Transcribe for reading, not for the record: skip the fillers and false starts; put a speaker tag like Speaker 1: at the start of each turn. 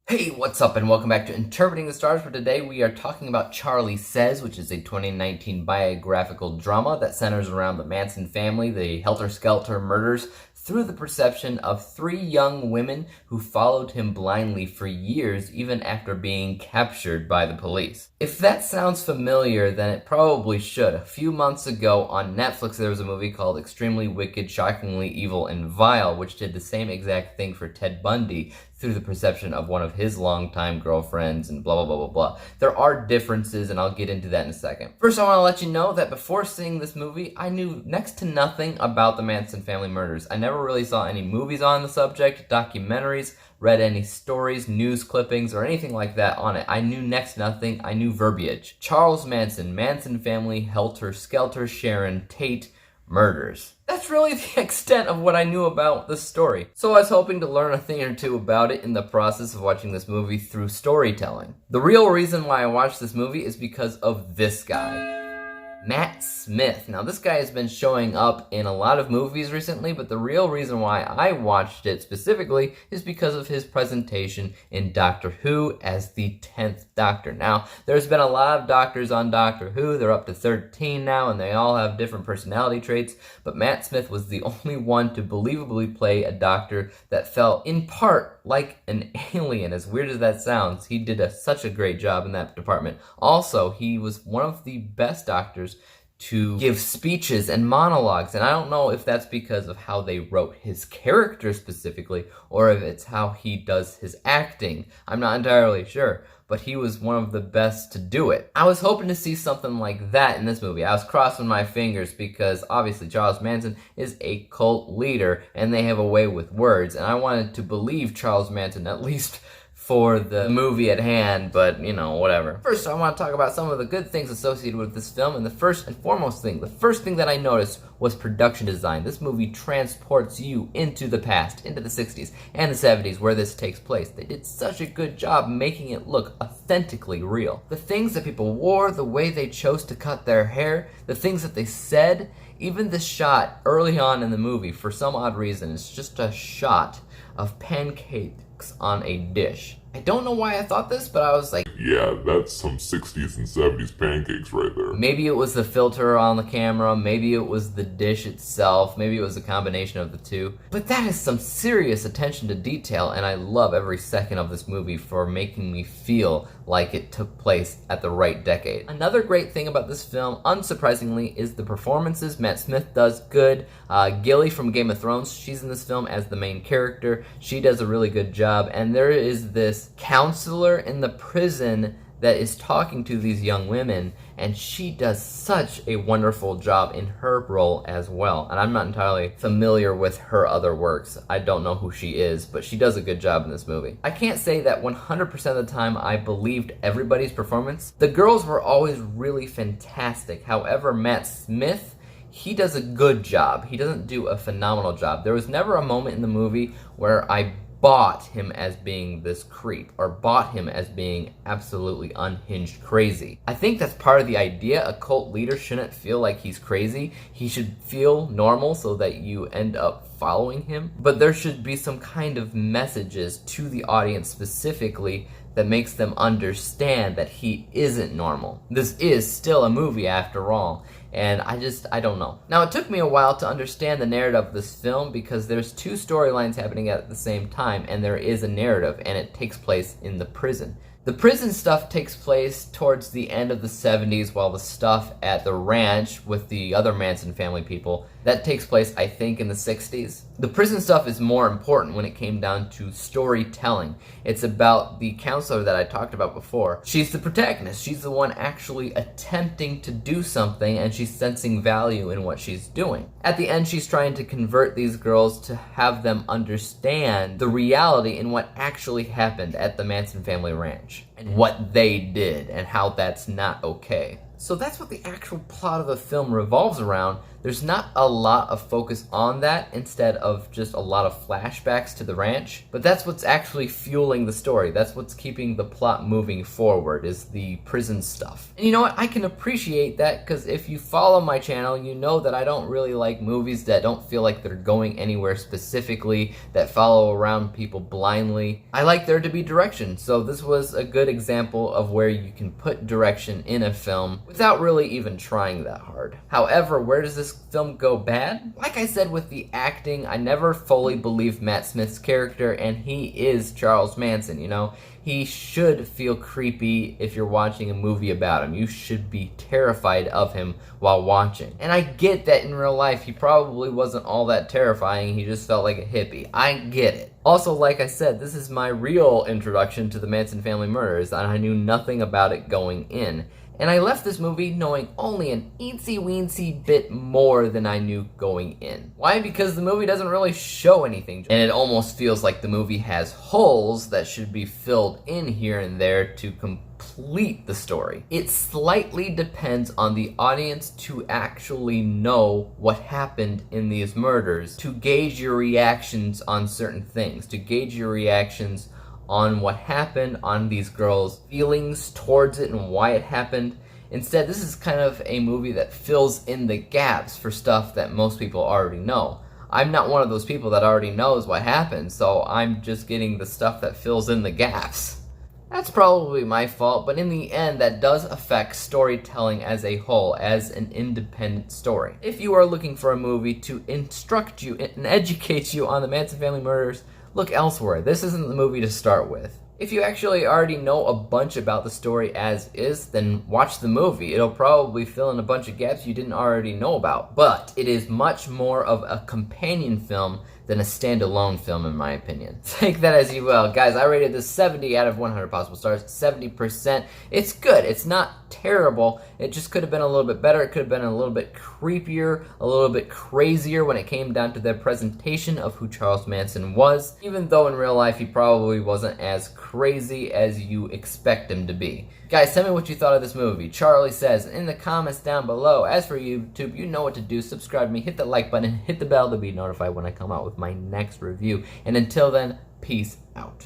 Speaker 1: Hey, what's up, and welcome back to Interpreting the Stars. For today, we are talking about Charlie Says, which is a 2019 biographical drama that centers around the Manson family, the Helter Skelter murders, through the perception of three young women who followed him blindly for years, even after being captured by the police. If that sounds familiar, then it probably should. A few months ago on Netflix, there was a movie called Extremely Wicked, Shockingly Evil, and Vile, which did the same exact thing for Ted Bundy, through the perception of one of his longtime girlfriends and blah, blah, blah, blah, blah. There are differences, and I'll get into that in a second. First, I want to let you know that before seeing this movie, I knew next to nothing about the Manson Family Murders. I never really saw any movies on the subject, documentaries, read any stories, news clippings, or anything like that on it. I knew next to nothing. I knew verbiage. Charles Manson, Manson Family, Helter, Skelter, Sharon, Tate, murders. That's really the extent of what I knew about the story. So I was hoping to learn a thing or two about it in the process of watching this movie through storytelling. The real reason why I watched this movie is because of this guy, Matt Smith. Now, this guy has been showing up in a lot of movies recently, but the real reason why I watched it specifically is because of his presentation in Doctor Who as the 10th Doctor. Now, there's been a lot of doctors on Doctor Who. They're up to 13 now, and they all have different personality traits, but Matt Smith was the only one to believably play a doctor that felt, in part, like an alien. As weird as that sounds, he did such a great job in that department. Also, he was one of the best doctors to give speeches and monologues, and I don't know if that's because of how they wrote his character specifically, or if it's how he does his acting. I'm not entirely sure, but he was one of the best to do it. I was hoping to see something like that in this movie. I was crossing my fingers because obviously Charles Manson is a cult leader, and they have a way with words, and I wanted to believe Charles Manson, at least for the movie at hand, but, you know, whatever. First, I want to talk about some of the good things associated with this film, and the first thing that I noticed was production design. This movie transports you into the past, into the 60s and the 70s where this takes place. They did such a good job making it look authentically real. The things that people wore, the way they chose to cut their hair, the things that they said, even the shot early on in the movie, for some odd reason, it's just a shot of pancakes on a dish. I don't know why I thought this, but I was like,
Speaker 2: yeah, that's some 60s and 70s pancakes right there.
Speaker 1: Maybe it was the filter on the camera, maybe it was the dish itself, maybe it was a combination of the two. But that is some serious attention to detail, and I love every second of this movie for making me feel like it took place at the right decade. Another great thing about this film, unsurprisingly, is the performances. Matt Smith does good. Gilly from Game of Thrones, she's in this film as the main character. She does a really good job, and there is this counselor in the prison that is talking to these young women, and she does such a wonderful job in her role as well. And I'm not entirely familiar with her other works. I don't know who she is, but she does a good job in this movie. I can't say that 100% of the time I believed everybody's performance. The girls were always really fantastic. However, Matt Smith, he does a good job. He doesn't do a phenomenal job. There was never a moment in the movie where I bought him as being this creep, or bought him as being absolutely unhinged crazy. I think that's part of the idea. A cult leader shouldn't feel like he's crazy. He should feel normal so that you end up following him. But there should be some kind of messages to the audience specifically that makes them understand that he isn't normal. This is still a movie after all. And I don't know. Now, it took me a while to understand the narrative of this film because there's two storylines happening at the same time, and there is a narrative, and it takes place in the prison. The prison stuff takes place towards the end of the 70s, while the stuff at the ranch with the other Manson family people, that takes place, I think, in the 60s. The prison stuff is more important when it came down to storytelling. It's about the counselor that I talked about before. She's the protagonist. She's the one actually attempting to do something, and she's sensing value in what she's doing. At the end, she's trying to convert these girls to have them understand the reality in what actually happened at the Manson family ranch, and what they did, and how that's not okay. So that's what the actual plot of the film revolves around. There's not a lot of focus on that instead of just a lot of flashbacks to the ranch, but that's what's actually fueling the story. That's what's keeping the plot moving forward, is the prison stuff. And you know what? I can appreciate that, because if you follow my channel, you know that I don't really like movies that don't feel like they're going anywhere specifically, that follow around people blindly. I like there to be direction, so this was a good example of where you can put direction in a film without really even trying that hard. However, where does this film go bad? Like I said with the acting, I never fully believed Matt Smith's character, and he is Charles Manson, you know? He should feel creepy if you're watching a movie about him. You should be terrified of him while watching. And I get that in real life he probably wasn't all that terrifying, he just felt like a hippie. I get it. Also, like I said, this is my real introduction to the Manson Family Murders, and I knew nothing about it going in. And I left this movie knowing only an eensy-weensy bit more than I knew going in. Why? Because the movie doesn't really show anything, and it almost feels like the movie has holes that should be filled in here and there to complete the story. It slightly depends on the audience to actually know what happened in these murders, to gauge your reactions on certain things, to gauge your reactions on what happened, on these girls' feelings towards it and why it happened. Instead, this is kind of a movie that fills in the gaps for stuff that most people already know. I'm not one of those people that already knows what happened, so I'm just getting the stuff that fills in the gaps. That's probably my fault, but in the end, that does affect storytelling as a whole, as an independent story. If you are looking for a movie to instruct you and educate you on the Manson Family Murders, look elsewhere. This isn't the movie to start with. If you actually already know a bunch about the story as is, then watch the movie. It'll probably fill in a bunch of gaps you didn't already know about. But it is much more of a companion film than a standalone film, in my opinion. Take that as you will. Guys, I rated this 70 out of 100 possible stars, 70%. It's good. It's not terrible. It just could have been a little bit better. It could have been a little bit creepier, a little bit crazier when it came down to the presentation of who Charles Manson was, even though in real life he probably wasn't as crazy as you expect him to be. Guys, tell me what you thought of this movie. Charlie says in the comments down below. As for YouTube, you know what to do. Subscribe to me, hit the like button, hit the bell to be notified when I come out with my next review. And until then, peace out.